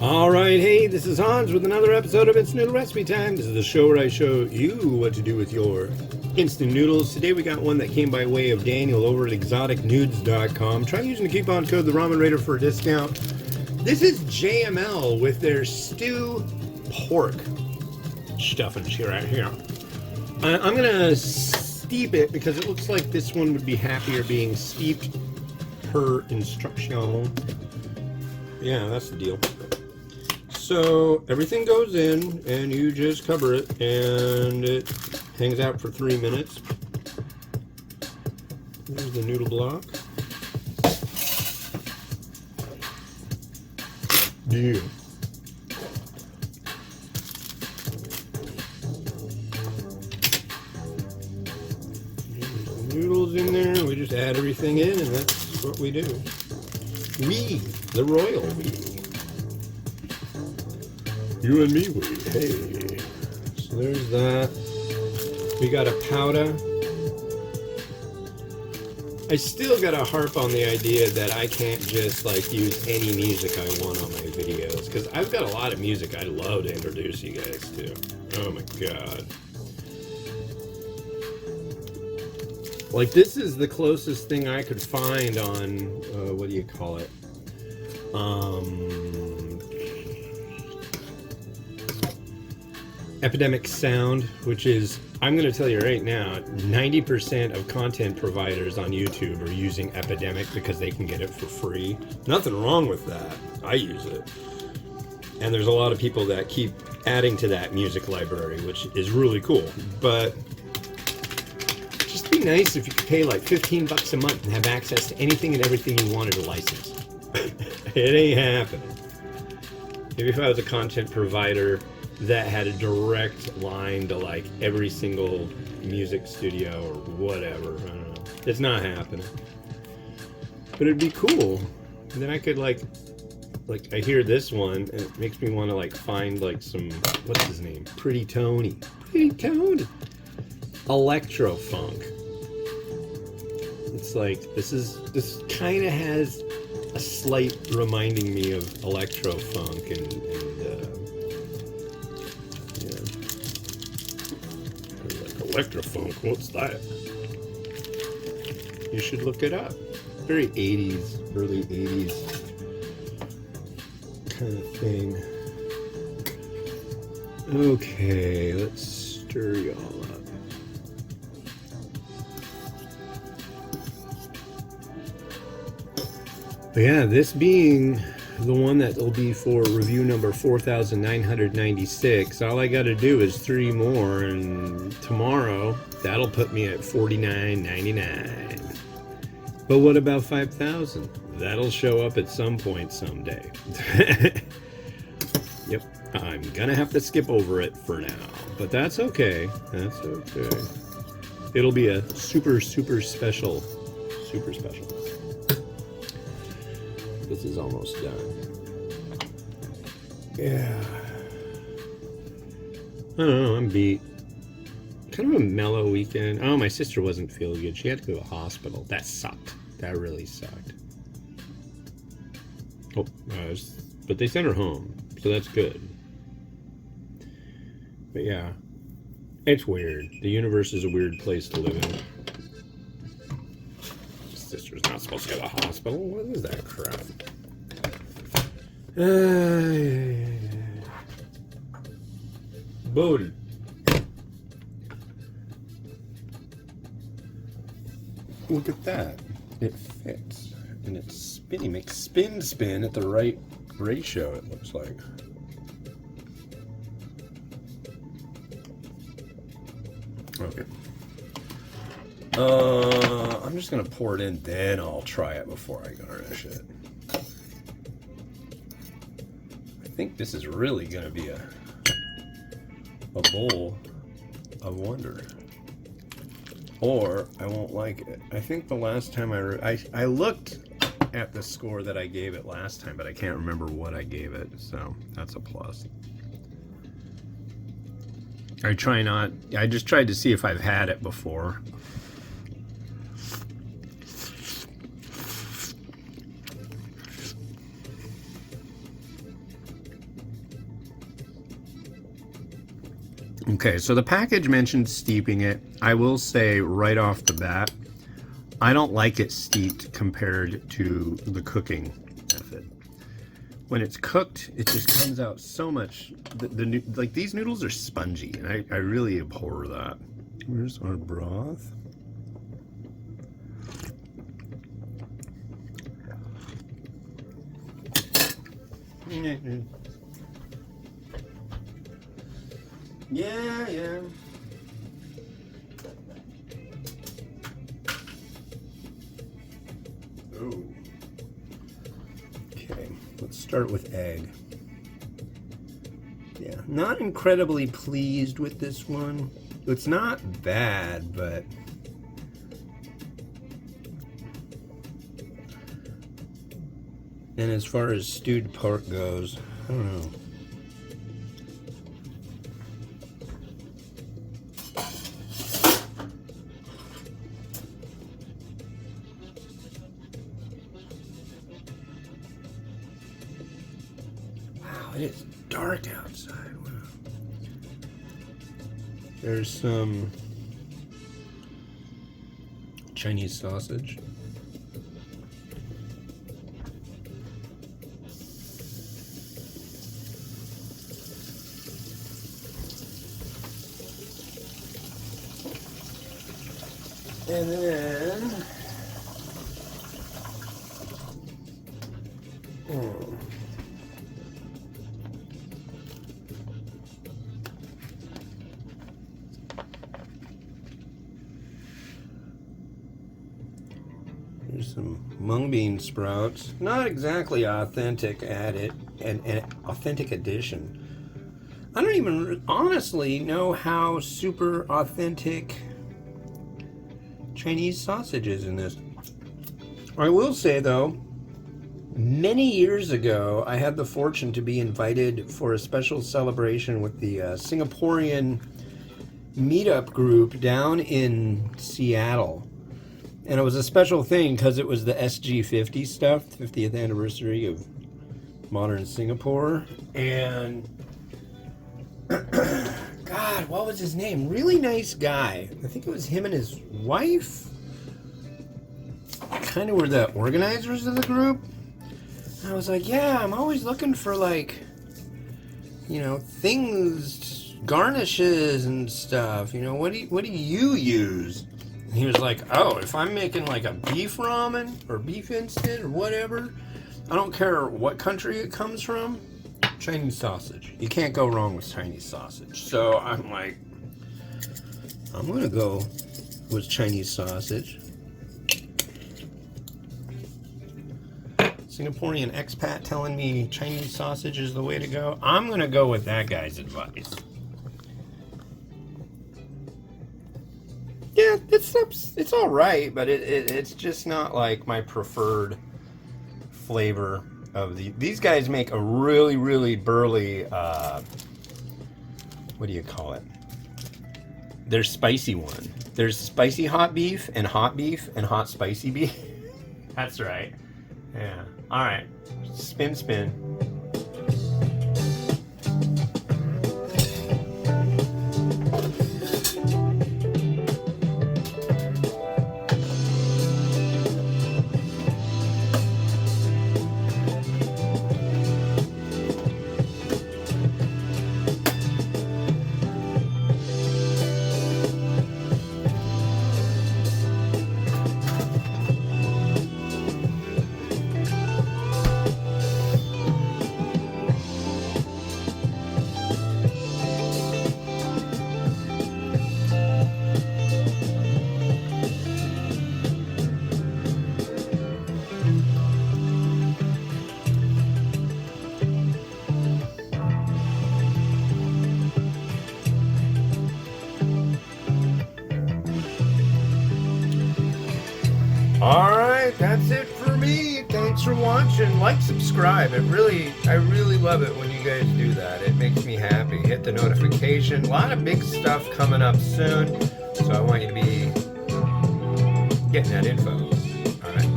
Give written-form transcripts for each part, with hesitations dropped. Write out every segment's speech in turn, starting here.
Alright, hey, this is Hans with another episode of It's Noodle Recipe Time. This is the show where I show you what to do with your instant noodles. Today we got one that came by way of Daniel over at exoticnudes.com. Try using the coupon code TheRamenRaider for a discount. This is JML with their stew pork stuffing right here. I'm gonna steep it because it looks like this one would be happier being steeped per instruction. Yeah, that's the deal. So everything goes in and you just cover it and it hangs out for 3 minutes. There's the noodle block. Yeah. Noodles in there, we just add everything in and that's what we do. We, the royal we. You and me, we. Hey. So there's that. We got a powder. I still gotta harp on the idea that I can't just like use any music I want on my videos, because I've got a lot of music I'd love to introduce you guys to. Oh my god. Like, this is the closest thing I could find on, what do you call it? Epidemic Sound, which is, I'm going to tell you right now, 90% of content providers on YouTube are using Epidemic because they can get it for free. Nothing wrong with that. I use it. And there's a lot of people that keep adding to that music library, which is really cool. But just be nice if you could pay like 15 bucks a month and have access to anything and everything you wanted to license. It ain't happening. Maybe if I was a content provider that had a direct line to like every single music studio or whatever, I don't know. It's not happening. But it'd be cool. And then I could like I hear this one and it makes me want to like find like some, what's his name? Pretty Tony. Electro funk. It's like, this kind of has a slight reminding me of electro funk and yeah. Like electro funk, what's that? You should look it up. Very 80s, early 80s kind of thing. Okay, let's stir y'all up. But yeah, this being the one that will be for review number 4,996, all I got to do is 3 more, and tomorrow that'll put me at $49.99. But what about 5,000? That'll show up at some point someday. Yep, I'm gonna have to skip over it for now, but that's okay. That's okay. It'll be a super special. This is almost done. Yeah. I don't know, I'm beat. Kind of a mellow weekend. Oh, my sister wasn't feeling good. She had to go to the hospital. That sucked. That really sucked. Oh, but they sent her home, so that's good. But yeah, it's weird. The universe is a weird place to live in. Sister's not supposed to go to the hospital. What is that crap? Booty. Look at that. It fits. And it's spinny. Makes spin at the right ratio, it looks like. Okay. I'm just gonna pour it in, then I'll try it before I garnish it. I think this is really gonna be a bowl of wonder. Or I won't like it. I think the last time I looked at the score that I gave it last time, but I can't remember what I gave it, so that's a plus. I just tried to see if I've had it before. Okay, so the package mentioned steeping it. I will say right off the bat, I don't like it steeped compared to the cooking method. When it's cooked, it just comes out so much. Like these noodles are spongy, and I really abhor that. Where's our broth? Yeah. Ooh. Okay, let's start with egg. Yeah, not incredibly pleased with this one. It's not bad, but and as far as stewed pork goes, I don't know. Wow, it is dark outside. Wow. There's some Chinese sausage. And then there's some mung bean sprouts. Not exactly authentic an authentic addition. I don't even honestly know how super authentic Chinese sausage is in this. I will say though, many years ago, I had the fortune to be invited for a special celebration with the Singaporean meetup group down in Seattle. And it was a special thing because it was the SG50 stuff, 50th anniversary of modern Singapore. And God, what was his name? Really nice guy. I think it was him and his wife. Kind of were the organizers of the group. And I was like, yeah, I'm always looking for like, you know, things, garnishes and stuff. You know, what do you use? And he was like, oh, if I'm making like a beef ramen or beef instant or whatever, I don't care what country it comes from. Chinese sausage. You can't go wrong with Chinese sausage. So I'm like, I'm gonna go with Chinese sausage. Singaporean expat telling me Chinese sausage is the way to go. I'm gonna go with that guy's advice. Yeah, it's all right, but it's just not like my preferred flavor of these guys make a really, really burly, what do you call it? There's spicy one. There's spicy hot beef and hot spicy beef. That's right. Yeah. All right. Spin. Alright, that's it for me. Thanks for watching. Like, subscribe. I really love it when you guys do that. It makes me happy. Hit the notification. A lot of big stuff coming up soon. So I want you to be getting that info. Alright.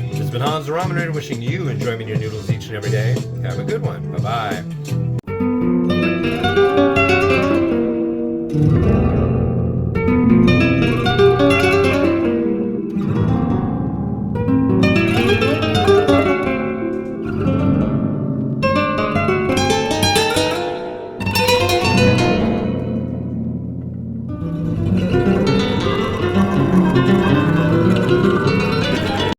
This has been Hans the Ramen Raider wishing you enjoyment your noodles each and every day. Have a good one. Bye-bye. Bye.